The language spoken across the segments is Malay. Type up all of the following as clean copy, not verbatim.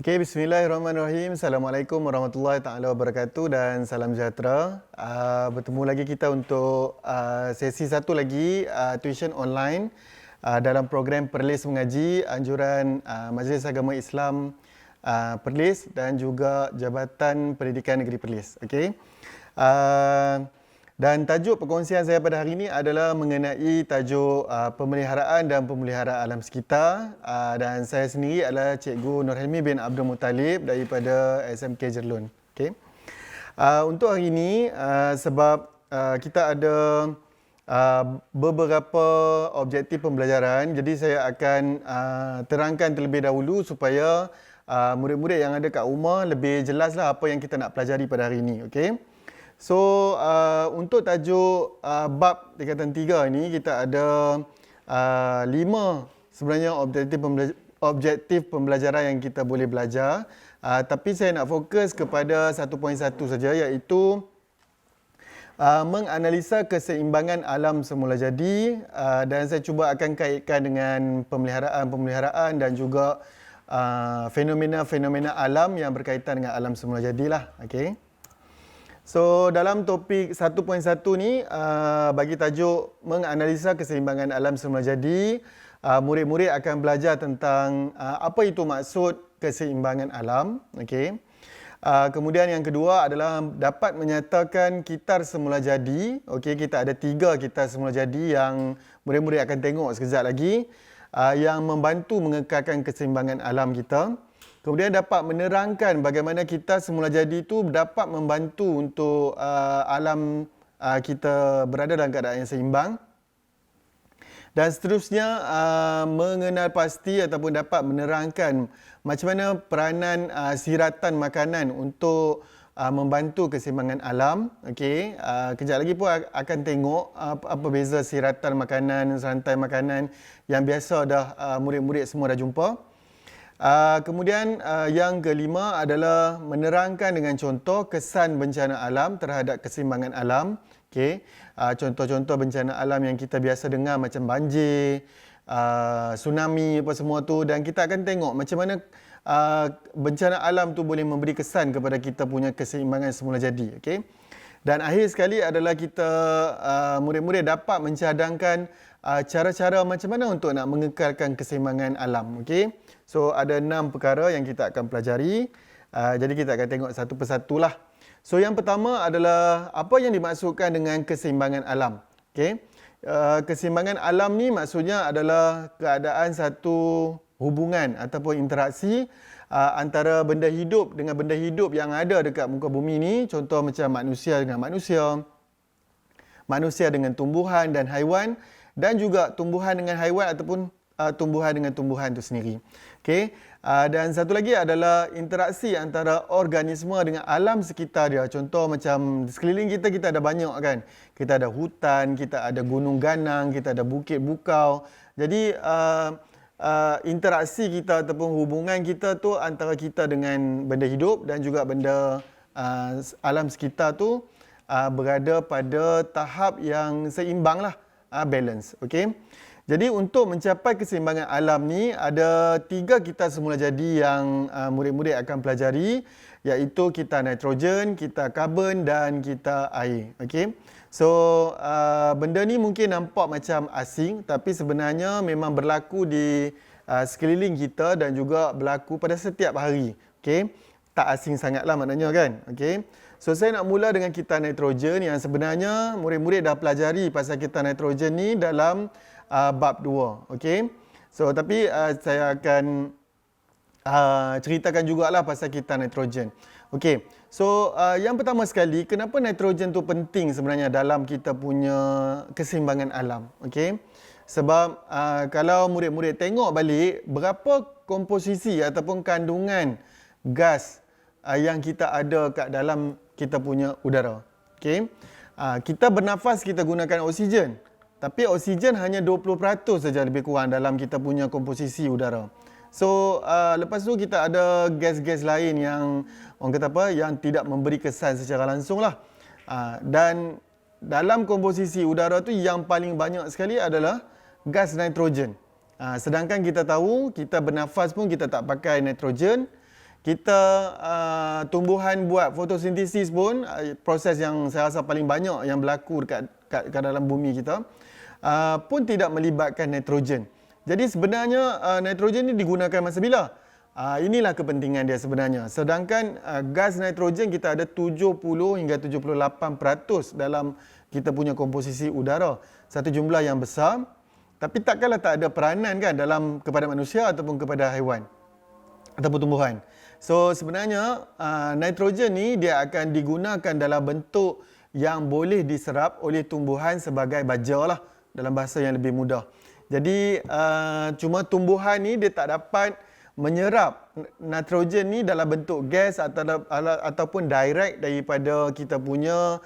Okay, bismillahirrahmanirrahim. Assalamualaikum warahmatullahi taala wabarakatuh dan salam sejahtera. Bertemu lagi kita untuk sesi satu lagi tuition online dalam program Perlis Mengaji anjuran Majlis Agama Islam Perlis dan juga Jabatan Pendidikan Negeri Perlis. Okey. Dan tajuk perkongsian saya pada hari ini adalah mengenai tajuk pemeliharaan dan pemelihara alam sekitar. Dan saya sendiri adalah Cikgu Nur Helmi bin Abdul Muttalib daripada SMK Jerlun. Okay. Untuk hari ini, sebab kita ada beberapa objektif pembelajaran, jadi saya akan terangkan terlebih dahulu supaya murid-murid yang ada kat rumah lebih jelaslah apa yang kita nak pelajari pada hari ini. Okay. So, untuk tajuk bab tingkatan 3 ini, kita ada 5 sebenarnya objektif pembelajaran yang kita boleh belajar. Tapi saya nak fokus kepada 1.1 saja, iaitu menganalisa keseimbangan alam semula jadi, dan saya cuba akan kaitkan dengan pemeliharaan dan juga fenomena-fenomena alam yang berkaitan dengan alam semula jadilah. Okay. So, dalam topik 1.1 ni, bagi tajuk menganalisa keseimbangan alam semula jadi, murid-murid akan belajar tentang apa itu maksud keseimbangan alam. Okay. Kemudian yang kedua adalah dapat menyatakan kitar semula jadi. Okay, kita ada 3 kitar semula jadi yang murid-murid akan tengok sekejap lagi, yang membantu mengekalkan keseimbangan alam kita. Kemudian dapat menerangkan bagaimana kita semula jadi itu dapat membantu untuk alam kita berada dalam keadaan yang seimbang. Dan seterusnya, mengenal pasti ataupun dapat menerangkan macam mana peranan siratan makanan untuk membantu keseimbangan alam. Okey, kejap lagi pun akan tengok apa beza siratan makanan, rantai makanan yang biasa dah murid-murid semua dah jumpa. Kemudian yang kelima adalah menerangkan dengan contoh kesan bencana alam terhadap keseimbangan alam. Okay. Contoh-contoh bencana alam yang kita biasa dengar macam banjir, tsunami apa semua tu, dan kita akan tengok macam mana bencana alam tu boleh memberi kesan kepada kita punya keseimbangan semula jadi. Okay. Dan akhir sekali adalah kita murid-murid dapat mencadangkan cara-cara macam mana untuk nak mengekalkan keseimbangan alam. Okay. So, ada 6 perkara yang kita akan pelajari. Jadi kita akan tengok satu persatu lah. So, yang pertama adalah apa yang dimaksudkan dengan keseimbangan alam. Okay. Keseimbangan alam ni maksudnya adalah keadaan satu hubungan ataupun interaksi antara benda hidup dengan benda hidup yang ada dekat muka bumi ni. Contoh macam manusia dengan manusia, manusia dengan tumbuhan dan haiwan, dan juga tumbuhan dengan haiwan ataupun tumbuhan dengan tumbuhan itu sendiri. Okay. Dan satu lagi adalah interaksi antara organisma dengan alam sekitar dia. Contoh macam sekeliling kita, kita ada banyak kan. Kita ada hutan, kita ada gunung ganang, kita ada bukit bukau. Jadi interaksi kita ataupun hubungan kita tu antara kita dengan benda hidup dan juga benda alam sekitar tu berada pada tahap yang seimbang lah, balance. Okay. Jadi untuk mencapai keseimbangan alam ni, ada 3 kitar semula jadi yang murid-murid akan pelajari, iaitu kitar nitrogen, kitar karbon dan kitar air. Okay. So, benda ni mungkin nampak macam asing, tapi sebenarnya memang berlaku di sekeliling kita dan juga berlaku pada setiap hari. Okay. Tak asing sangatlah maknanya kan. Okay. So, saya nak mula dengan kitar nitrogen yang sebenarnya murid-murid dah pelajari pasal kitar nitrogen ni dalam bab 2. Okay. So, tapi saya akan ceritakan jugalah pasal kitar nitrogen. Okay. So, yang pertama sekali, kenapa nitrogen tu penting sebenarnya dalam kita punya keseimbangan alam. Okay. Sebab kalau murid-murid tengok balik, berapa komposisi ataupun kandungan gas yang kita ada kat dalam kita punya udara. Okay. Kita bernafas, kita gunakan oksigen. Tapi oksigen hanya 20% saja lebih kurang dalam kita punya komposisi udara. So, lepas tu kita ada gas-gas lain yang orang kata apa, yang tidak memberi kesan secara langsung lah. Dan dalam komposisi udara tu yang paling banyak sekali adalah gas nitrogen. Sedangkan kita tahu kita bernafas pun kita tak pakai nitrogen. kita tumbuhan buat fotosintesis pun, proses yang saya rasa paling banyak yang berlaku kat dalam bumi kita, pun tidak melibatkan nitrogen. Jadi sebenarnya nitrogen ini digunakan masa bila? Inilah kepentingan dia sebenarnya. Sedangkan gas nitrogen kita ada 70 hingga 78% dalam kita punya komposisi udara. Satu jumlah yang besar. Tapi takkanlah tak ada peranan kan dalam kepada manusia ataupun kepada haiwan ataupun tumbuhan. So sebenarnya nitrogen ni dia akan digunakan dalam bentuk yang boleh diserap oleh tumbuhan sebagai baja lah, dalam bahasa yang lebih mudah. Jadi cuma tumbuhan ni dia tak dapat menyerap nitrogen ni dalam bentuk gas ataupun direct daripada kita punya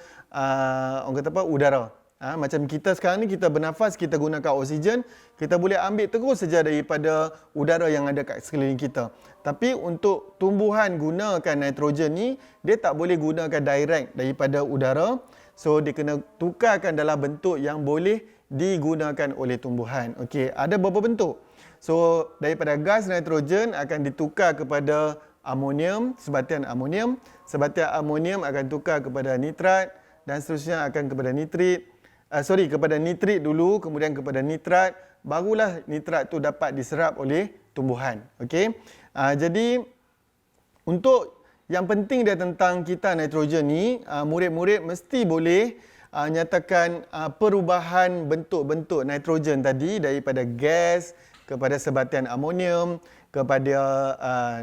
orang kata apa, udara. Macam kita sekarang ni kita bernafas, kita gunakan oksigen, kita boleh ambil terus saja daripada udara yang ada kat sekeliling kita. Tapi untuk tumbuhan gunakan nitrogen ni, dia tak boleh gunakan direct daripada udara. So dia kena tukarkan dalam bentuk yang boleh digunakan oleh tumbuhan. Okey, ada beberapa bentuk. So daripada gas nitrogen akan ditukar kepada amonium, sebatian amonium akan tukar kepada nitrat dan seterusnya akan kepada nitrit. Kepada nitrit dulu, kemudian kepada nitrat, barulah nitrat tu dapat diserap oleh tumbuhan. Okey. Jadi untuk yang penting dia tentang kita nitrogen ni, murid-murid mesti boleh nyatakan perubahan bentuk-bentuk nitrogen tadi daripada gas kepada sebatian amonium, kepada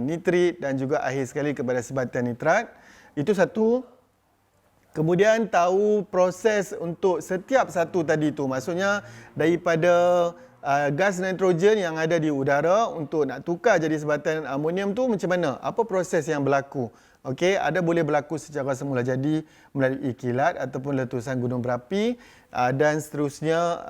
nitrit dan juga akhir sekali kepada sebatian nitrat. Itu satu. Kemudian tahu proses untuk setiap satu tadi tu. Maksudnya daripada gas nitrogen yang ada di udara untuk nak tukar jadi sebatian amonium tu macam mana? Apa proses yang berlaku? Okey, ada boleh berlaku secara semula jadi melalui kilat ataupun letusan gunung berapi dan seterusnya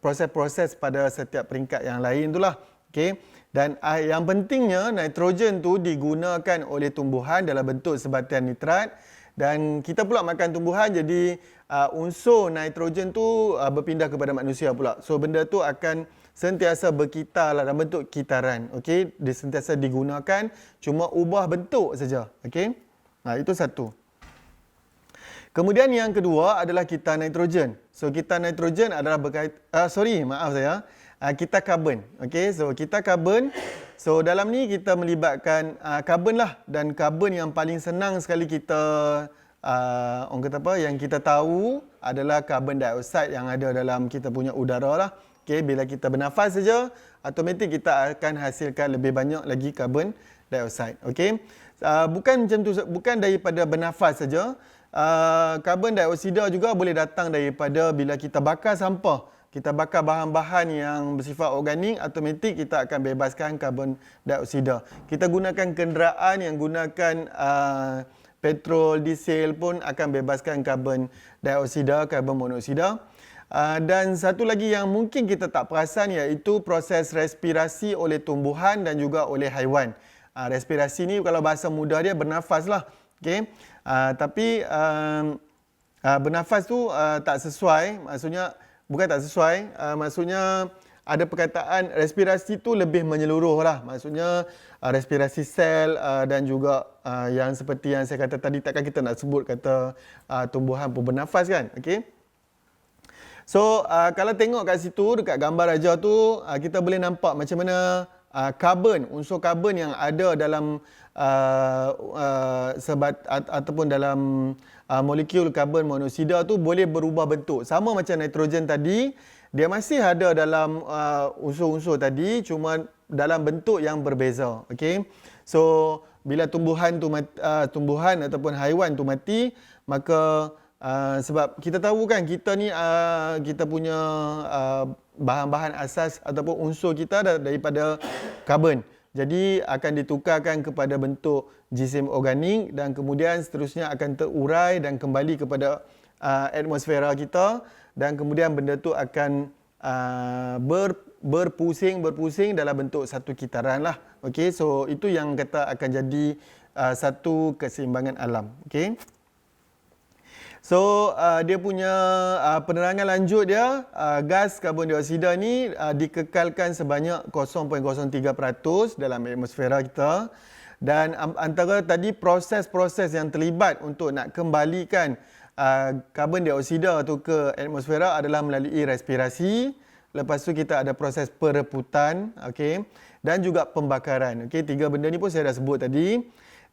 proses-proses pada setiap peringkat yang lain itulah. Okey. Dan yang pentingnya nitrogen tu digunakan oleh tumbuhan dalam bentuk sebatian nitrat dan kita pula makan tumbuhan jadi unsur nitrogen tu berpindah kepada manusia pula. So benda tu akan sentiasa berkitar dalam bentuk kitaran. Okey, dia sentiasa digunakan, cuma ubah bentuk saja. Okey. Itu satu. Kemudian yang kedua adalah kitar nitrogen. So kitar nitrogen adalah kitar karbon. Okey, so kitar karbon. So dalam ni kita melibatkan karbon lah, dan karbon yang paling senang sekali kita orang kata apa yang kita tahu adalah karbon dioksida yang ada dalam kita punya udara lah. Okey, bila kita bernafas saja, automatik kita akan hasilkan lebih banyak lagi karbon dioksida. Okey. Bukan macam tu, bukan daripada bernafas saja. Karbon dioksida juga boleh datang daripada bila kita bakar sampah. Kita bakar bahan-bahan yang bersifat organik, automatik kita akan bebaskan karbon dioksida. Kita gunakan kenderaan yang gunakan petrol, diesel pun akan bebaskan karbon dioksida, karbon monoksida. Dan satu lagi yang mungkin kita tak perasan iaitu proses respirasi oleh tumbuhan dan juga oleh haiwan. Respirasi ni kalau bahasa mudah dia bernafas lah. Okay? Tapi bernafas tu tak sesuai, maksudnya bukan tak sesuai, maksudnya ada perkataan respirasi tu lebih menyeluruh lah. Maksudnya respirasi sel dan juga yang seperti yang saya kata tadi, takkan kita nak sebut kata tumbuhan pun bernafas kan. Okay? So kalau tengok kat situ dekat gambar raja tu, kita boleh nampak macam mana karbon, unsur karbon yang ada dalam ataupun dalam molekul karbon monoksida tu boleh berubah bentuk. Sama macam nitrogen tadi, dia masih ada dalam unsur-unsur tadi, cuma dalam bentuk yang berbeza. Okay? So bila tumbuhan ataupun haiwan tu mati, maka sebab kita tahu kan kita ni kita punya bahan-bahan asas ataupun unsur kita daripada karbon. Jadi akan ditukarkan kepada bentuk jisim organik dan kemudian seterusnya akan terurai dan kembali kepada atmosfera kita, dan kemudian benda tu akan berpusing dalam bentuk satu kitaran lah. Okey, so itu yang kata akan jadi satu keseimbangan alam. Okey. So dia punya penerangan lanjut dia, gas karbon dioksida ni dikekalkan sebanyak 0.03% dalam atmosfera kita, Dan antara tadi proses-proses yang terlibat untuk nak kembalikan karbon dioksida tu ke atmosfera adalah melalui respirasi. Lepas tu kita ada proses pereputan, okey, dan juga pembakaran. Okey, 3 benda ni pun saya dah sebut tadi.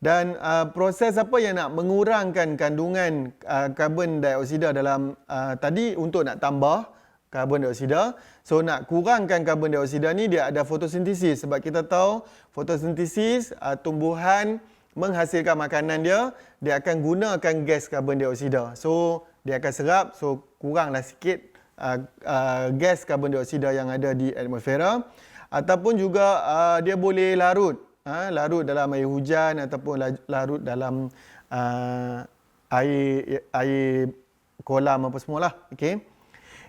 Dan proses apa yang nak mengurangkan kandungan karbon dioksida dalam tadi untuk nak tambah karbon dioksida. So nak kurangkan karbon dioksida ni dia ada fotosintesis, sebab kita tahu fotosintesis tumbuhan menghasilkan makanan dia akan gunakan gas karbon dioksida. So dia akan serap, so kuranglah sikit gas karbon dioksida yang ada di atmosfera. Ataupun juga dia boleh larut dalam air hujan ataupun larut dalam air kolam apa semualah. Okey.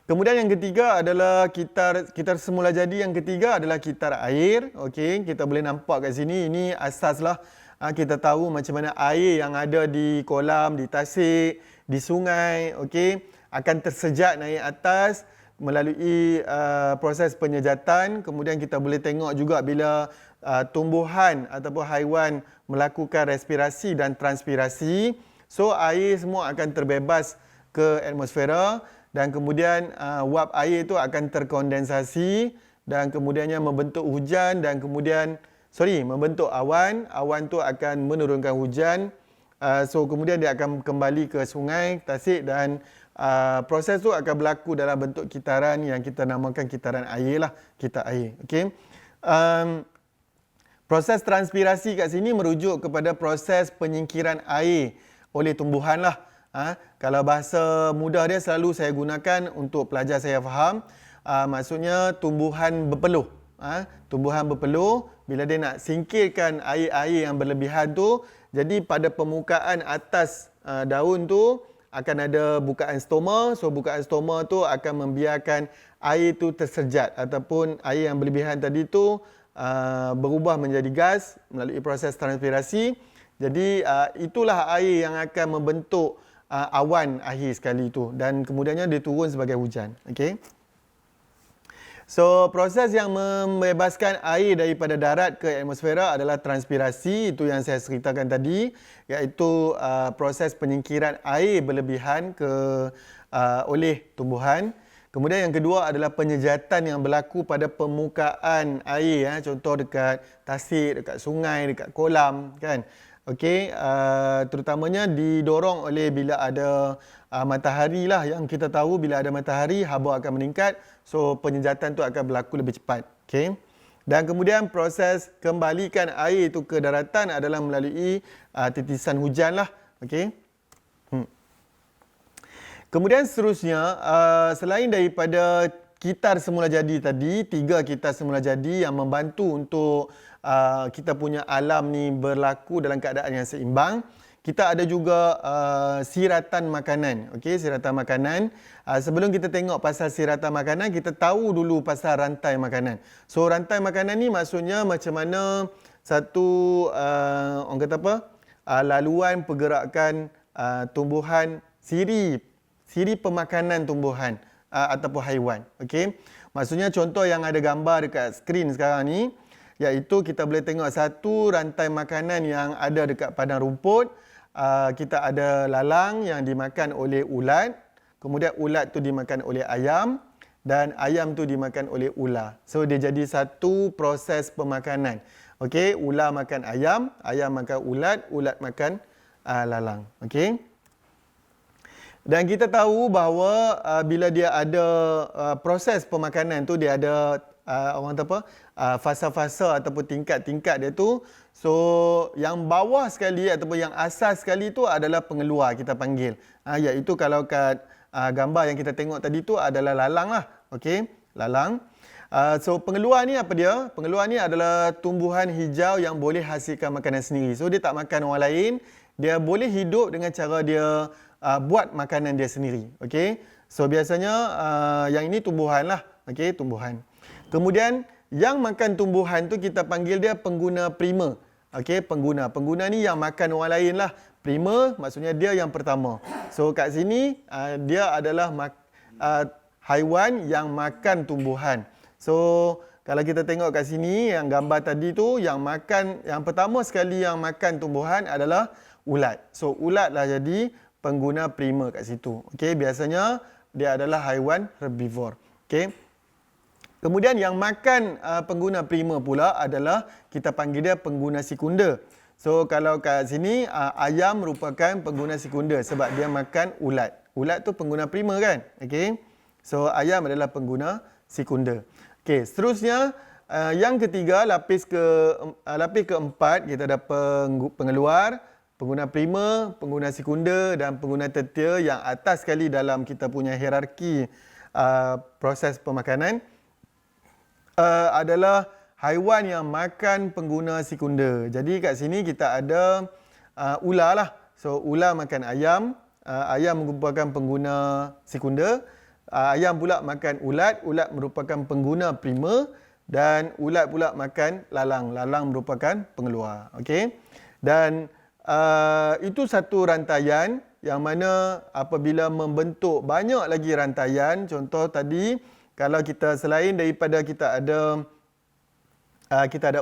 Kemudian yang ketiga adalah kitar semula jadi. Yang ketiga adalah kitar air. Okey, kita boleh nampak kat sini, ini asaslah kita tahu macam mana air yang ada di kolam, di tasik, di sungai, okey, akan tersejat naik atas melalui proses penyejatan. Kemudian kita boleh tengok juga bila tumbuhan ataupun haiwan melakukan respirasi dan transpirasi, so air semua akan terbebas ke atmosfera dan kemudian wap air itu akan terkondensasi dan kemudiannya membentuk hujan dan kemudian membentuk awan. Awan tu akan menurunkan hujan. So kemudian dia akan kembali ke sungai, tasik dan proses tu akan berlaku dalam bentuk kitaran yang kita namakan kitaran air lah, kitar air. Okey. Proses transpirasi kat sini merujuk kepada proses penyingkiran air oleh tumbuhan lah. Kalau bahasa mudah dia selalu saya gunakan untuk pelajar saya faham. Maksudnya tumbuhan berpeluh. Tumbuhan berpeluh, bila dia nak singkirkan air-air yang berlebihan tu, jadi pada permukaan atas daun tu akan ada bukaan stoma. So bukaan stoma tu akan membiarkan air tu tersejat ataupun air yang berlebihan tadi tu berubah menjadi gas melalui proses transpirasi. Jadi itulah air yang akan membentuk awan akhir sekali tu dan kemudiannya dia turun sebagai hujan. Okey. So proses yang membebaskan air daripada darat ke atmosfera adalah transpirasi, itu yang saya ceritakan tadi, iaitu proses penyingkiran air berlebihan oleh tumbuhan. Kemudian yang kedua adalah penyejatan yang berlaku pada permukaan air, contoh dekat tasik, dekat sungai, dekat kolam, kan. Okey, terutamanya didorong oleh bila ada matahari lah, yang kita tahu bila ada matahari haba akan meningkat, so penyejatan tu akan berlaku lebih cepat. Okey. Dan kemudian proses kembalikan air itu ke daratan adalah melalui titisan hujan lah. Okey. Kemudian seterusnya, selain daripada kitar semula jadi tadi, 3 kitar semula jadi yang membantu untuk kita punya alam ni berlaku dalam keadaan yang seimbang, kita ada juga siratan makanan. Okey, siratan makanan. Sebelum kita tengok pasal siratan makanan, kita tahu dulu pasal rantai makanan. So rantai makanan ni maksudnya macam mana satu orang kata apa? Laluan pergerakan tumbuhan, siri pemakanan tumbuhan ataupun haiwan. Okey. Maksudnya contoh yang ada gambar dekat skrin sekarang ni, iaitu kita boleh tengok satu rantai makanan yang ada dekat padang rumput. Kita ada lalang yang dimakan oleh ulat, kemudian ulat tu dimakan oleh ayam dan ayam tu dimakan oleh ular. So dia jadi satu proses pemakanan. Okey, ular makan ayam, ayam makan ulat, ulat makan lalang. Okey. Dan kita tahu bahawa bila dia ada proses pemakanan tu, dia ada orang kata apa? Fasa-fasa ataupun tingkat-tingkat dia tu. So yang bawah sekali ataupun yang asas sekali tu adalah pengeluar, kita panggil. Iaitu kalau kat gambar yang kita tengok tadi tu adalah lalang lah. Okey, lalang. So pengeluar ni apa dia? Pengeluar ni adalah tumbuhan hijau yang boleh hasilkan makanan sendiri. So dia tak makan orang lain, dia boleh hidup dengan cara dia buat makanan dia sendiri. Okey. So biasanya yang ini tumbuhan lah. Okey, tumbuhan. Kemudian yang makan tumbuhan tu kita panggil dia pengguna prima. Okey, pengguna. Pengguna ni yang makan orang lain lah. Prima maksudnya dia yang pertama. So kat sini dia adalah haiwan yang makan tumbuhan. So kalau kita tengok kat sini yang gambar tadi tu, yang pertama sekali yang makan tumbuhan adalah ulat. So ulat lah jadi pengguna prima kat situ. Okey, biasanya dia adalah haiwan herbivore. Okey. Kemudian yang makan pengguna prima pula adalah kita panggil dia pengguna sekunder. So kalau kat sini ayam merupakan pengguna sekunder sebab dia makan ulat. Ulat tu pengguna prima kan? Okey. So ayam adalah pengguna sekunder. Okey, seterusnya yang ketiga, lapis keempat, kita ada pengeluar, pengguna prima, pengguna sekunder dan pengguna tertier. Yang atas sekali dalam kita punya hierarki proses pemakanan adalah haiwan yang makan pengguna sekunder. Jadi kat sini kita ada ular lah. So ular makan ayam, ayam merupakan pengguna sekunder. Ayam pula makan ulat, ulat merupakan pengguna prima dan ulat pula makan lalang, lalang merupakan pengeluar. Okey. Dan itu satu rantaian yang mana apabila membentuk banyak lagi rantaian, contoh tadi kalau kita selain daripada kita ada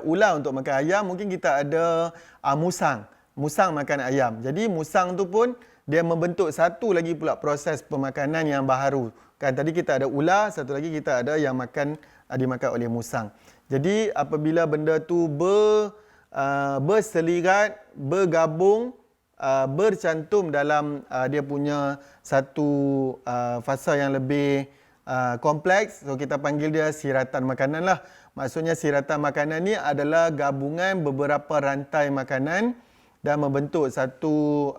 ular untuk makan ayam, mungkin kita ada musang. Musang makan ayam. Jadi musang tu pun dia membentuk satu lagi pula proses pemakanan yang baharu. Kan tadi kita ada ular, satu lagi kita ada yang dimakan oleh musang. Jadi apabila benda tu berselirat, bergabung, bercantum dalam dia punya satu fasa yang lebih kompleks, so kita panggil dia siratan makanan lah. Maksudnya siratan makanan ni adalah gabungan beberapa rantai makanan dan membentuk satu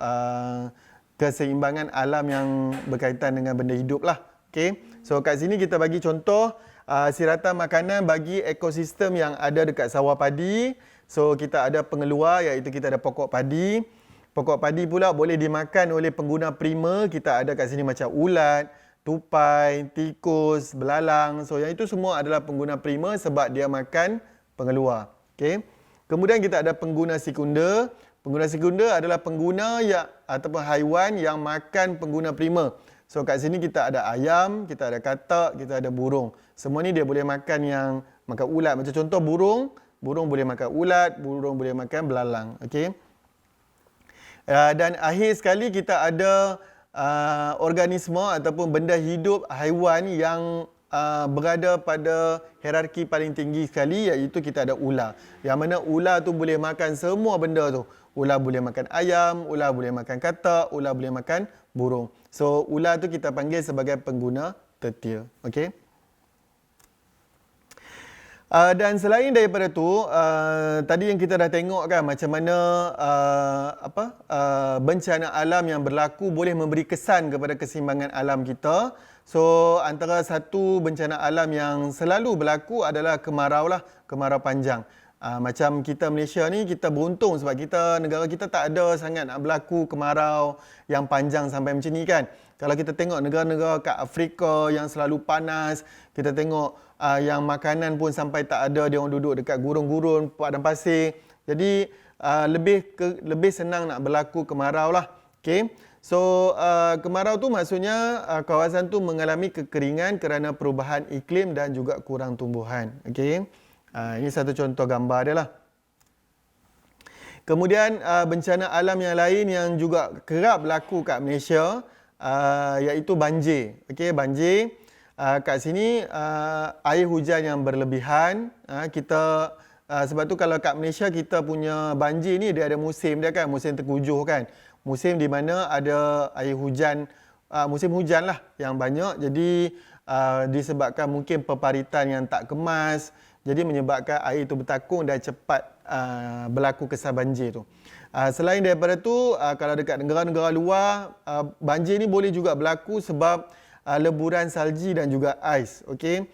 keseimbangan alam yang berkaitan dengan benda hidup lah. Okay. So kat sini kita bagi contoh siratan makanan bagi ekosistem yang ada dekat sawah padi. So kita ada pengeluar iaitu kita ada pokok padi. Pokok padi pula boleh dimakan oleh pengguna prima. Kita ada kat sini macam ulat, tupai, tikus, belalang. So yang itu semua adalah pengguna prima sebab dia makan pengeluar. Okay. Kemudian kita ada pengguna sekunder. Pengguna sekunder adalah pengguna ataupun haiwan yang makan pengguna prima. So kat sini kita ada ayam, kita ada katak, kita ada burung. Semua ni dia boleh makan ulat. Macam contoh burung boleh makan ulat, burung boleh makan belalang. Okey. Dan akhir sekali kita ada organisme ataupun benda hidup haiwan yang berada pada hierarki paling tinggi sekali iaitu kita ada ular. Yang mana ular tu boleh makan semua benda tu. Ular boleh makan ayam, ular boleh makan katak, ular boleh makan burung. So ular tu kita panggil sebagai pengguna tertier. Okey. Dan selain daripada tu, tadi yang kita dah tengok kan macam mana bencana alam yang berlaku boleh memberi kesan kepada keseimbangan alam kita. So antara satu bencana alam yang selalu berlaku adalah kemarau lah, kemarau panjang. Macam kita Malaysia ni, kita beruntung sebab negara kita tak ada sangat nak berlaku kemarau yang panjang sampai macam ni kan. Kalau kita tengok negara-negara kat Afrika yang selalu panas, kita tengok yang makanan pun sampai tak ada, dia orang duduk dekat gurun-gurun, padang pasir. Jadi lebih senang nak berlaku kemarau lah. Okay. So kemarau tu maksudnya kawasan tu mengalami kekeringan kerana perubahan iklim dan juga kurang tumbuhan. Okay. Ini satu contoh gambar dia lah. Kemudian bencana alam yang lain yang juga kerap berlaku kat Malaysia iaitu banjir. Okey, banjir. Kat sini air hujan yang berlebihan. Sebab tu kalau kat Malaysia kita punya banjir ni dia ada musim dia kan, musim tengkujuh kan. Musim di mana ada air hujan, musim hujan lah yang banyak. Jadi disebabkan mungkin peparitan yang tak kemas, jadi menyebabkan air itu bertakung dan cepat berlaku kesan banjir tu. Selain daripada tu, kalau dekat negara-negara luar, banjir ni boleh juga berlaku sebab leburan salji dan juga ais. Okay?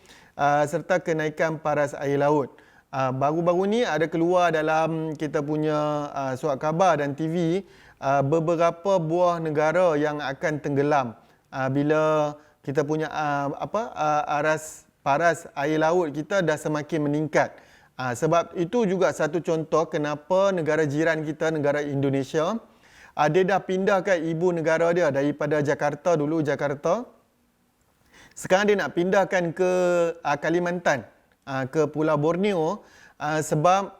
Serta kenaikan paras air laut. Baru-baru ni ada keluar dalam kita punya surat khabar dan TV beberapa buah negara yang akan tenggelam bila kita punya paras air laut kita dah semakin meningkat. Sebab itu juga satu contoh kenapa negara jiran kita, negara Indonesia, dia dah pindahkan ibu negara dia daripada Jakarta, dulu Jakarta. Sekarang dia nak pindahkan ke Kalimantan. ke Pulau Borneo sebab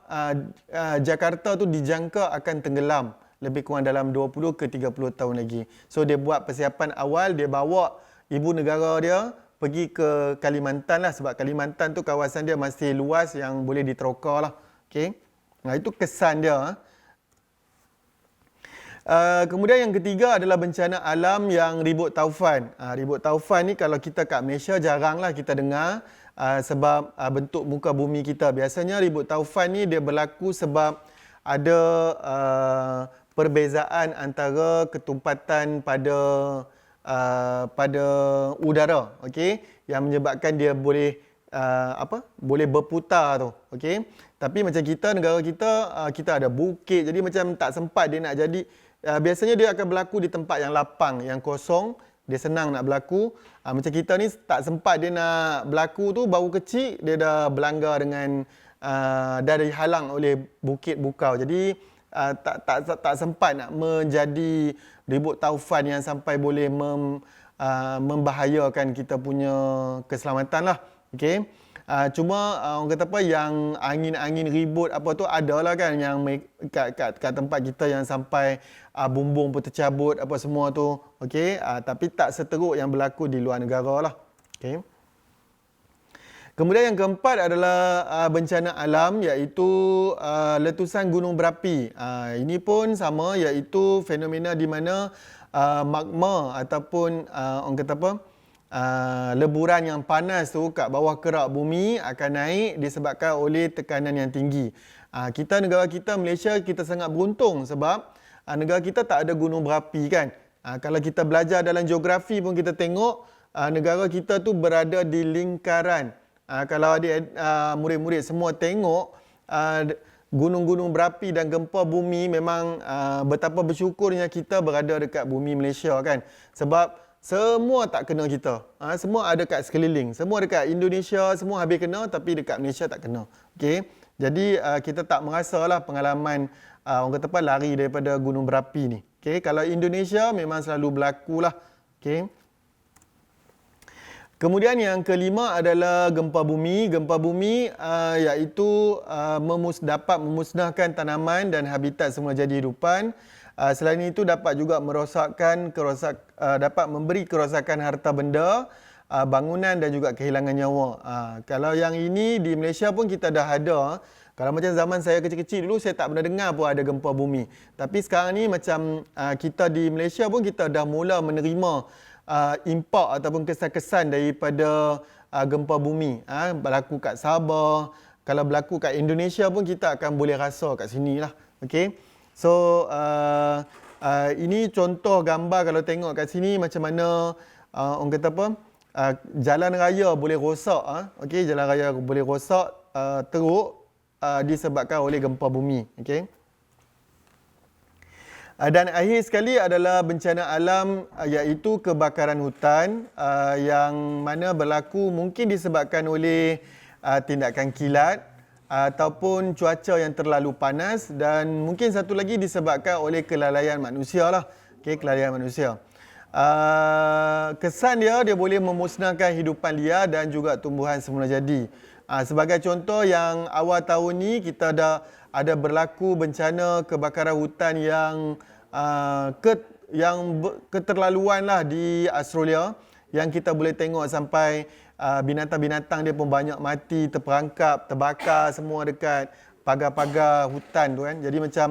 Jakarta tu dijangka akan tenggelam lebih kurang dalam 20 ke 30 tahun lagi. So dia buat persiapan awal, dia bawa ibu negara dia pergi ke Kalimantan lah, sebab Kalimantan tu kawasan dia masih luas yang boleh diterokar lah. Okay? Nah, itu kesan dia. Kemudian yang ketiga adalah bencana alam yang ribut taufan. Ribut taufan ni kalau kita kat Malaysia jaranglah kita dengar sebab bentuk muka bumi kita. Biasanya ribut taufan ni dia berlaku sebab ada perbezaan antara ketumpatan pada udara, okey, yang menyebabkan dia boleh boleh berputar tu, okey. Tapi macam kita, negara kita, kita ada bukit, jadi macam tak sempat dia nak jadi. Biasanya dia akan berlaku di tempat yang lapang, yang kosong, dia senang nak berlaku. Macam kita ni tak sempat dia nak berlaku tu, baru kecil dia dah berlanggar dengan dah dihalang oleh bukit bukau. Jadi tak sempat nak menjadi ribut taufan yang sampai boleh membahayakan kita punya keselamatan lah. Okey. Cuma orang kata apa, yang angin-angin ribut apa tu adalah kan, yang kat tempat kita yang sampai bumbung pun tercabut apa semua tu. Okey. Tapi tak seteruk yang berlaku di luar negara lah. Okey. Kemudian yang keempat adalah bencana alam, iaitu letusan gunung berapi. Ini pun sama, iaitu fenomena di mana magma ataupun orang kata apa, leburan yang panas tu kat bawah kerak bumi akan naik disebabkan oleh tekanan yang tinggi. Negara kita Malaysia, kita sangat beruntung sebab negara kita tak ada gunung berapi kan. Kalau kita belajar dalam geografi pun kita tengok negara kita tu berada di lingkaran. Kalau adik murid-murid semua tengok gunung-gunung berapi dan gempa bumi, memang betapa bersyukurnya kita berada dekat bumi Malaysia kan. Sebab semua tak kena kita. Semua ada kat sekeliling. Semua dekat Indonesia, semua habis kena, tapi dekat Malaysia tak kena. Okey. Jadi kita tak merasalah pengalaman orang kata apa, lari daripada gunung berapi ni. Okey. Kalau Indonesia memang selalu berlaku lah. Okey. Kemudian yang kelima adalah gempa bumi. Gempa bumi iaitu dapat memusnahkan tanaman dan habitat semula jadi hidupan. Selain itu dapat juga dapat memberi kerosakan harta benda, bangunan dan juga kehilangan nyawa. Kalau yang ini di Malaysia pun kita dah ada. Kalau macam zaman saya kecil-kecil dulu, saya tak pernah dengar pun ada gempa bumi. Tapi sekarang ni macam kita di Malaysia pun kita dah mula menerima impak ataupun kesan-kesan daripada gempa bumi. Berlaku kat Sabah, kalau berlaku kat Indonesia pun kita akan boleh rasa kat sini lah. Okay. So ini contoh gambar kalau tengok kat sini macam mana orang kata apa, jalan raya boleh rosak. Okay, jalan raya boleh rosak, teruk disebabkan oleh gempa bumi. Okay. Dan akhir sekali adalah bencana alam, iaitu kebakaran hutan yang mana berlaku mungkin disebabkan oleh tindakan kilat ataupun cuaca yang terlalu panas, dan mungkin satu lagi disebabkan oleh kelalaian manusia lah. Okay, kelalaian manusia. Kesan dia boleh memusnahkan hidupan liar dan juga tumbuhan semula jadi. Sebagai contoh, yang awal tahun ni kita ada berlaku bencana kebakaran hutan yang keterlaluan lah di Australia, yang kita boleh tengok sampai binatang-binatang dia pun banyak mati, terperangkap, terbakar semua dekat pagar-pagar hutan tu kan. Jadi macam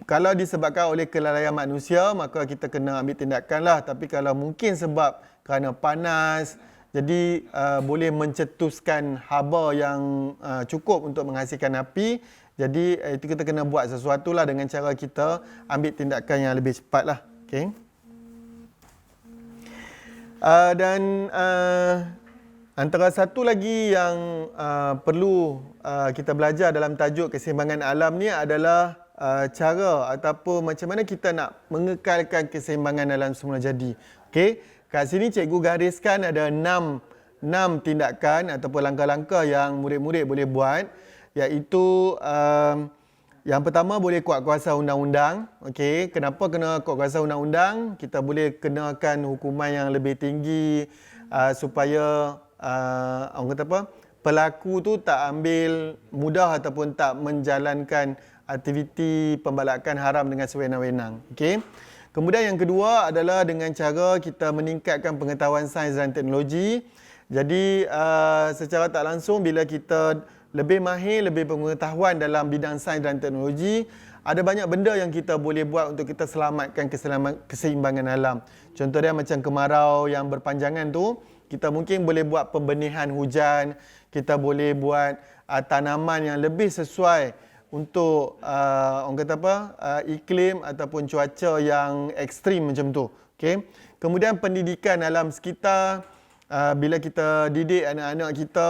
kalau disebabkan oleh kelalaian manusia, maka kita kena ambil tindakan lah. Tapi kalau mungkin sebab kerana panas, jadi boleh mencetuskan haba yang cukup untuk menghasilkan api. Jadi itu kita kena buat sesuatu lah dengan cara kita ambil tindakan yang lebih cepat lah. Okay. Dan antara satu lagi yang perlu kita belajar dalam tajuk keseimbangan alam ni adalah cara ataupun macam mana kita nak mengekalkan keseimbangan alam semula jadi. Okay. Kat sini cikgu gariskan ada 6 tindakan ataupun langkah-langkah yang murid-murid boleh buat, iaitu yang pertama boleh kuat kuasa undang-undang. Okey, kenapa kena kuat kuasa undang-undang? Kita boleh kenakan hukuman yang lebih tinggi supaya orang kata apa, pelaku tu tak ambil mudah ataupun tak menjalankan aktiviti pembalakan haram dengan sewenang-wenang. Okey. Kemudian yang kedua adalah dengan cara kita meningkatkan pengetahuan sains dan teknologi. Jadi secara tak langsung bila kita lebih mahir, lebih pengetahuan dalam bidang sains dan teknologi, ada banyak benda yang kita boleh buat untuk kita selamatkan keseimbangan alam. Contoh dia macam kemarau yang berpanjangan tu, kita mungkin boleh buat pembenihan hujan, kita boleh buat tanaman yang lebih sesuai untuk orang kata apa, iklim ataupun cuaca yang ekstrim macam tu. Okay? Kemudian pendidikan alam sekitar, bila kita didik anak-anak kita,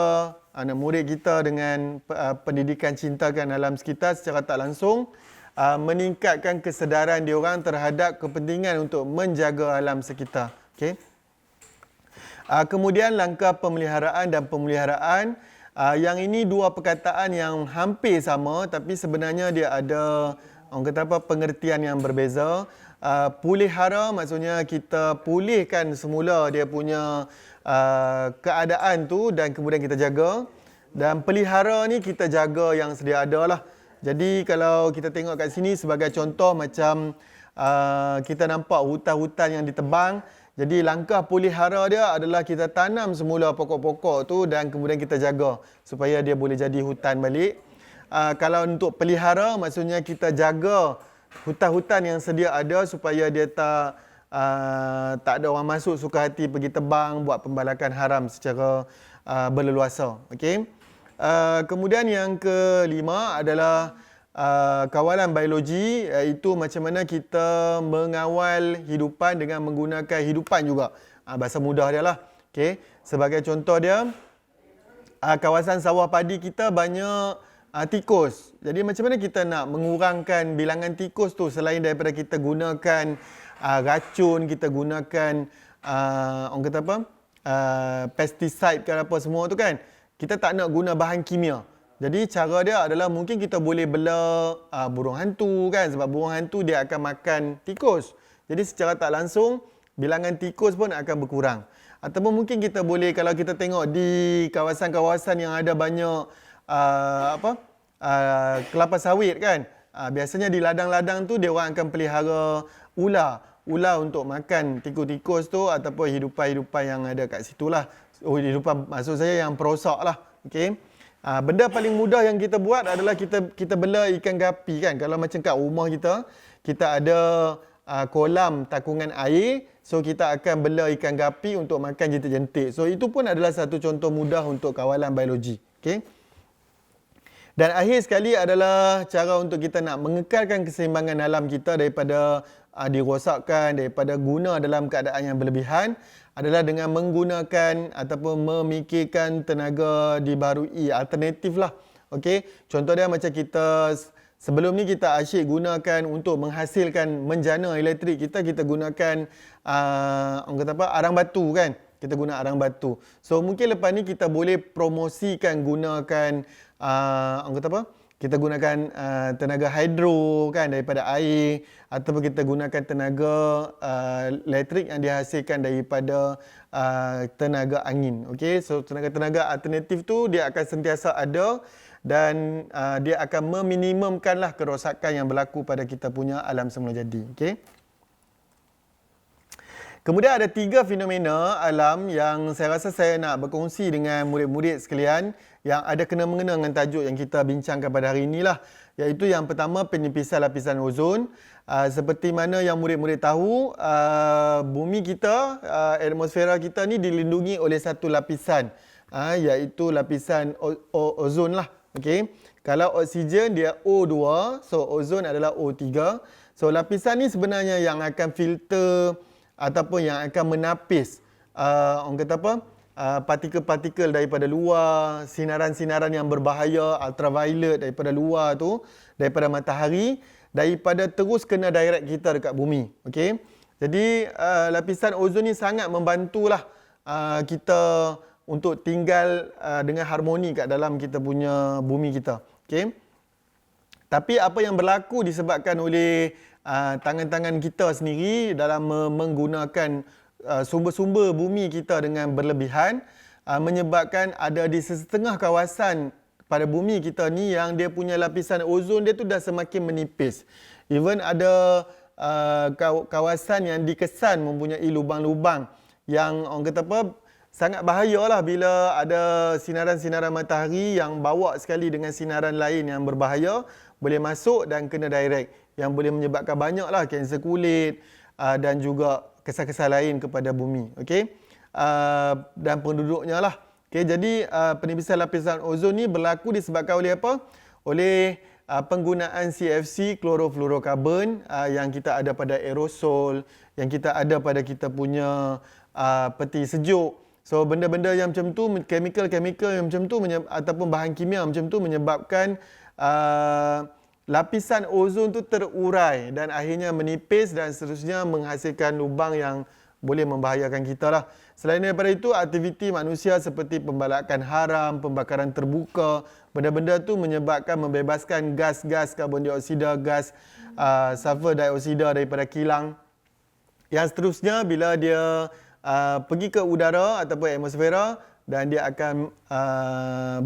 anak murid kita dengan pendidikan cintakan alam sekitar secara tak langsung, meningkatkan kesedaran diorang terhadap kepentingan untuk menjaga alam sekitar. Okay? Kemudian langkah pemeliharaan dan pemeliharaan, yang ini dua perkataan yang hampir sama tapi sebenarnya dia ada orang kata apa, pengertian yang berbeza. Pulihara maksudnya kita pulihkan semula dia punya keadaan tu dan kemudian kita jaga. Dan pelihara ni kita jaga yang sedia ada lah. Jadi kalau kita tengok kat sini sebagai contoh macam kita nampak hutan-hutan yang ditebang. Jadi langkah pulihara dia adalah kita tanam semula pokok-pokok tu dan kemudian kita jaga supaya dia boleh jadi hutan balik. Kalau untuk pelihara maksudnya kita jaga hutan-hutan yang sedia ada supaya dia tak ada orang masuk suka hati pergi tebang, buat pembalakan haram secara berleluasa. Okay? Kemudian yang kelima adalah kawalan biologi, iaitu macam mana kita mengawal hidupan dengan menggunakan hidupan juga. Bahasa mudah dia lah. Okay. Sebagai contoh dia, kawasan sawah padi kita banyak tikus. Jadi macam mana kita nak mengurangkan bilangan tikus tu selain daripada kita gunakan racun, kita gunakan orang kata apa, pesticide ke apa semua tu kan. Kita tak nak guna bahan kimia. Jadi cara dia adalah mungkin kita boleh bela burung hantu kan, sebab burung hantu dia akan makan tikus. Jadi secara tak langsung bilangan tikus pun akan berkurang. Ataupun mungkin kita boleh, kalau kita tengok di kawasan-kawasan yang ada banyak kelapa sawit kan, biasanya di ladang-ladang tu dia orang akan pelihara ular untuk makan tikus-tikus tu ataupun hidupan-hidupan yang ada kat situ lah. Hidupan maksud saya yang perosak lah. Okay? Benda paling mudah yang kita buat adalah kita bela ikan gapi kan. Kalau macam kat rumah kita ada kolam takungan air, so kita akan bela ikan gapi untuk makan jentik-jentik. So itu pun adalah satu contoh mudah untuk kawalan biologi. Okay? Dan akhir sekali adalah cara untuk kita nak mengekalkan keseimbangan alam kita daripada dirosakkan, daripada guna dalam keadaan yang berlebihan, adalah dengan menggunakan ataupun memikirkan tenaga dibarui alternatif lah. Okey, contoh dia macam kita sebelum ni kita asyik gunakan untuk menghasilkan menjana elektrik kita gunakan orang kata apa, arang batu kan. Kita guna arang batu. So mungkin lepas ni kita boleh promosikan gunakan orang kata apa? Kita gunakan tenaga hidro kan daripada air, ataupun kita gunakan tenaga elektrik yang dihasilkan daripada tenaga angin. Okey, so tenaga-tenaga alternatif tu dia akan sentiasa ada dan dia akan meminimumkanlah kerosakan yang berlaku pada kita punya alam semula jadi. Okey. Kemudian ada 3 fenomena alam yang saya rasa saya nak berkongsi dengan murid-murid sekalian yang ada kena-mengena dengan tajuk yang kita bincangkan pada hari inilah. Iaitu yang pertama, penipisan lapisan ozon. Seperti mana yang murid-murid tahu, bumi kita, atmosfera kita ni dilindungi oleh satu lapisan, iaitu lapisan ozon lah. Okay. Kalau oksigen dia O2, so ozon adalah O3. So lapisan ni sebenarnya yang akan filter ataupun yang akan menapis orang kata apa, partikel-partikel daripada luar, sinaran-sinaran yang berbahaya ultraviolet daripada luar tu, daripada matahari, daripada terus kena direct kita dekat bumi. Okey. Jadi lapisan ozon ni sangat membantulah kita untuk tinggal dengan harmoni kat dalam kita punya bumi kita. Okey. Tapi apa yang berlaku disebabkan oleh tangan-tangan kita sendiri dalam menggunakan sumber-sumber bumi kita dengan berlebihan, menyebabkan ada di setengah kawasan pada bumi kita ni yang dia punya lapisan ozon dia tu dah semakin menipis. Even ada kawasan yang dikesan mempunyai lubang-lubang yang orang kata apa, sangat bahayalah bila ada sinaran-sinaran matahari yang bawa sekali dengan sinaran lain yang berbahaya boleh masuk dan kena direct, yang boleh menyebabkan banyaklah kanser kulit dan juga kesal-kesal lain kepada bumi. Okey. Dan penduduknya lah. Okey, jadi penipisan lapisan ozon ni berlaku disebabkan oleh apa? Oleh penggunaan CFC, klorofluorokarbon yang kita ada pada aerosol, yang kita ada pada kita punya peti sejuk. So benda-benda yang macam tu, chemical-chemical yang macam tu ataupun bahan kimia macam tu menyebabkan lapisan ozon tu terurai dan akhirnya menipis dan seterusnya menghasilkan lubang yang boleh membahayakan kita lah. Selain daripada itu, aktiviti manusia seperti pembalakan haram, pembakaran terbuka, benda-benda tu menyebabkan membebaskan gas-gas karbon dioksida, gas sulfur dioksida daripada kilang. Yang seterusnya bila dia pergi ke udara ataupun atmosfera dan dia akan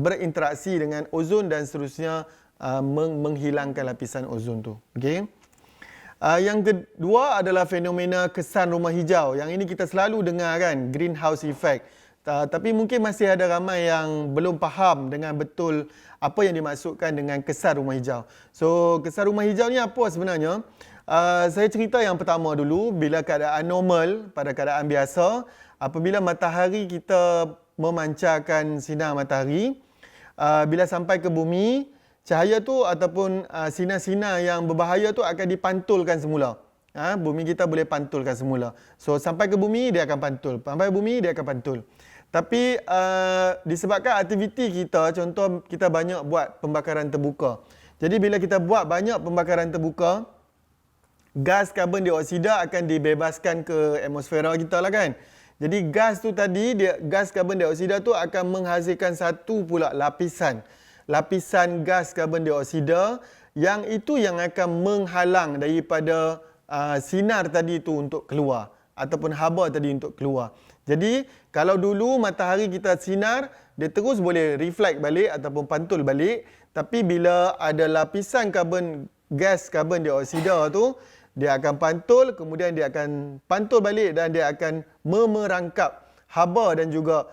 berinteraksi dengan ozon dan seterusnya menghilangkan lapisan ozon tu. Okey. Yang kedua adalah fenomena kesan rumah hijau. Yang ini kita selalu dengar kan, greenhouse effect. Tapi mungkin masih ada ramai yang belum faham dengan betul apa yang dimaksudkan dengan kesan rumah hijau. So, kesan rumah hijau ni apa sebenarnya? Saya cerita yang pertama dulu, bila keadaan normal, pada keadaan biasa, apabila matahari kita memancarkan sinar matahari, bila sampai ke bumi, cahaya tu ataupun sinar-sinar yang berbahaya tu akan dipantulkan semula. Bumi kita boleh pantulkan semula. So sampai ke bumi dia akan pantul. Sampai bumi dia akan pantul. Tapi disebabkan aktiviti kita, contoh kita banyak buat pembakaran terbuka. Jadi bila kita buat banyak pembakaran terbuka, gas karbon dioksida akan dibebaskan ke atmosfera kita lah kan. Jadi gas tu tadi, gas karbon dioksida tu akan menghasilkan satu pula lapisan gas karbon dioksida yang itu yang akan menghalang daripada sinar tadi itu untuk keluar ataupun haba tadi untuk keluar. Jadi kalau dulu matahari kita sinar, dia terus boleh reflect balik ataupun pantul balik, tapi bila ada lapisan gas karbon dioksida tu, dia akan pantul, kemudian dia akan pantul balik dan dia akan memerangkap haba dan juga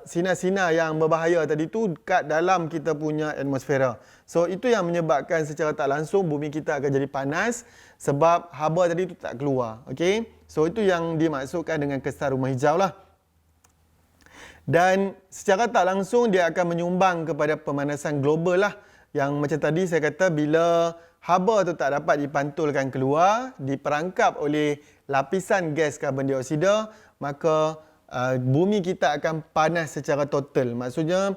sinar-sinar yang berbahaya tadi tu kat dalam kita punya atmosfera. So itu yang menyebabkan secara tak langsung bumi kita akan jadi panas sebab haba tadi tu tak keluar. Okey. So itu yang dimaksudkan dengan kesan rumah hijau lah. Dan secara tak langsung dia akan menyumbang kepada pemanasan global lah. Yang macam tadi saya kata, bila haba tu tak dapat dipantulkan keluar, diperangkap oleh lapisan gas karbon dioksida, maka bumi kita akan panas secara total. Maksudnya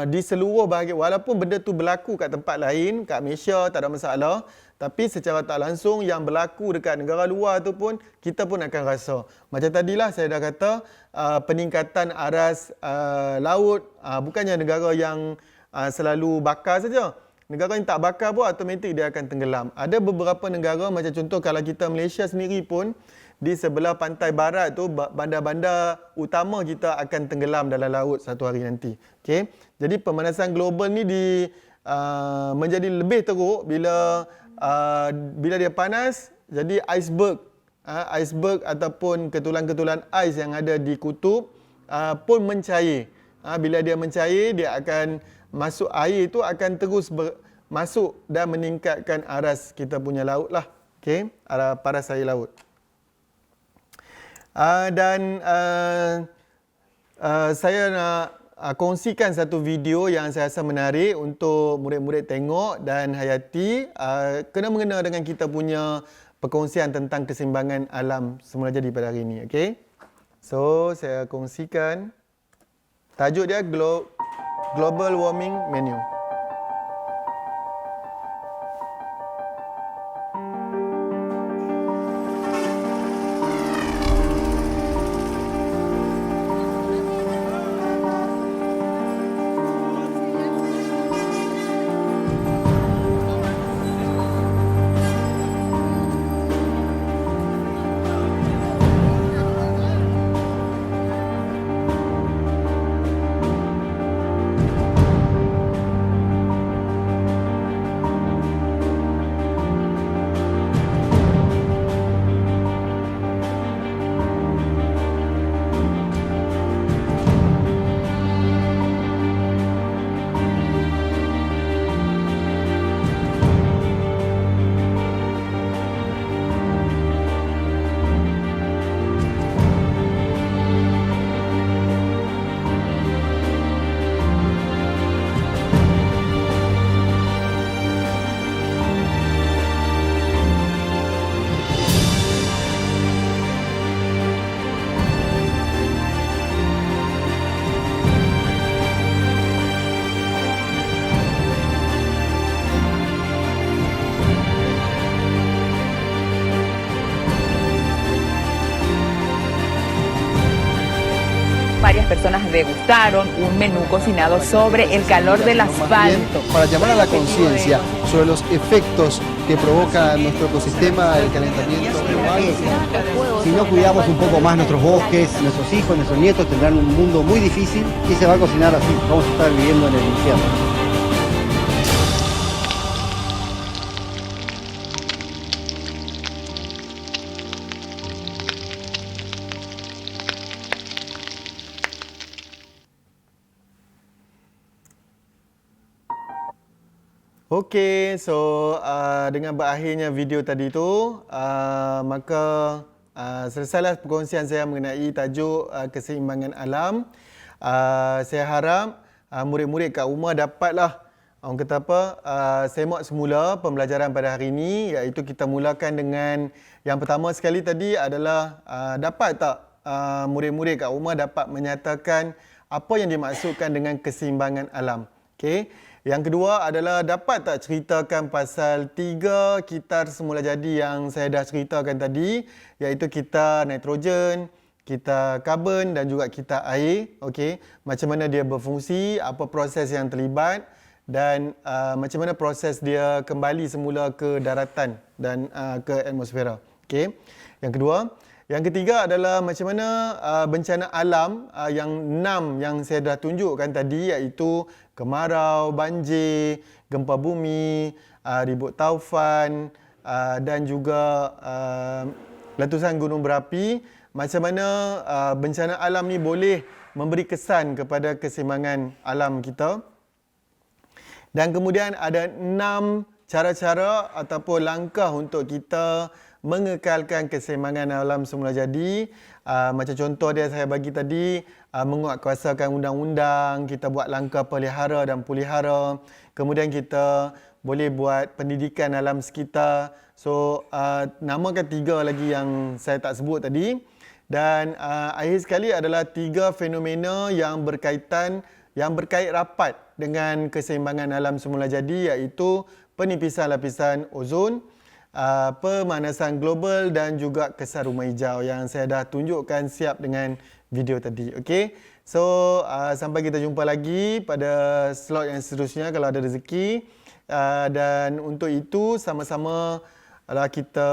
di seluruh bahagian, walaupun benda tu berlaku kat tempat lain, kat Malaysia tak ada masalah, tapi secara tak langsung yang berlaku dekat negara luar tu pun kita pun akan rasa. Macam tadilah saya dah kata, peningkatan aras laut, bukannya negara yang selalu bakar saja. Negara yang tak bakar pun automatik dia akan tenggelam. Ada beberapa negara, macam contoh kalau kita Malaysia sendiri pun, di sebelah pantai barat tu, bandar-bandar utama kita akan tenggelam dalam laut satu hari nanti. Okay? Jadi pemanasan global ni menjadi lebih teruk bila dia panas, jadi iceberg ataupun ketulan-ketulan ais yang ada di kutub pun mencair. Bila dia mencair, dia akan masuk air itu akan terus masuk dan meningkatkan aras kita punya laut lah. Okay? Paras air laut. Saya nak kongsikan satu video yang saya rasa menarik untuk murid-murid tengok dan hayati, kena-mengena dengan kita punya perkongsian tentang keseimbangan alam semula jadi pada hari ini. Okay? So, saya kongsikan. Tajuk dia Global Warming Menu. personas degustaron un menú cocinado sobre el calor del asfalto. Para llamar a la conciencia sobre los efectos que provoca nuestro ecosistema el calentamiento global. Si no cuidamos un poco más nuestros bosques, nuestros hijos, nuestros nietos tendrán un mundo muy difícil y se va a cocinar así. Vamos a estar viviendo en el infierno. Okey, so dengan berakhirnya video tadi tu, maka selesailah perkongsian saya mengenai tajuk keseimbangan alam. Saya harap murid-murid kat rumah dapatlah orang kata apa, semak semula pembelajaran pada hari ini, iaitu kita mulakan dengan yang pertama sekali tadi adalah dapat tak murid-murid kat rumah dapat menyatakan apa yang dimaksudkan dengan keseimbangan alam. Okey. Yang kedua adalah dapat tak ceritakan pasal 3 kitar semula jadi yang saya dah ceritakan tadi, iaitu kitar nitrogen, kitar karbon dan juga kitar air. Okey, macam mana dia berfungsi, apa proses yang terlibat dan macam mana proses dia kembali semula ke daratan dan ke atmosfera. Okey. Yang kedua, yang ketiga adalah macam mana bencana alam yang 6 yang saya dah tunjukkan tadi, iaitu kemarau, banjir, gempa bumi, ribut taufan dan juga letusan gunung berapi. Macam mana bencana alam ni boleh memberi kesan kepada keseimbangan alam kita. Dan kemudian ada 6 cara-cara ataupun langkah untuk kita mengekalkan keseimbangan alam semula jadi. Macam contoh dia saya bagi tadi, menguatkuasakan undang-undang, kita buat langkah pelihara dan pulihara. Kemudian kita boleh buat pendidikan alam sekitar. So, namakan 3 lagi yang saya tak sebut tadi. Dan akhir sekali adalah 3 fenomena yang berkait rapat dengan keseimbangan alam semula jadi, iaitu penipisan lapisan ozon, pemanasan global dan juga kesan rumah hijau yang saya dah tunjukkan siap dengan video tadi. Okey. So, sampai kita jumpa lagi pada slot yang seterusnya kalau ada rezeki. Dan untuk itu sama-sama kita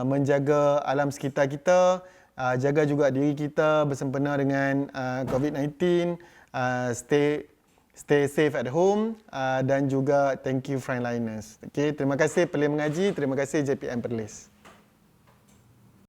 menjaga alam sekitar kita, jaga juga diri kita bersempena dengan COVID-19, stay safe at home dan juga thank you frontliners. Okay, terima kasih Perlis Mengaji, terima kasih JPM Perlis.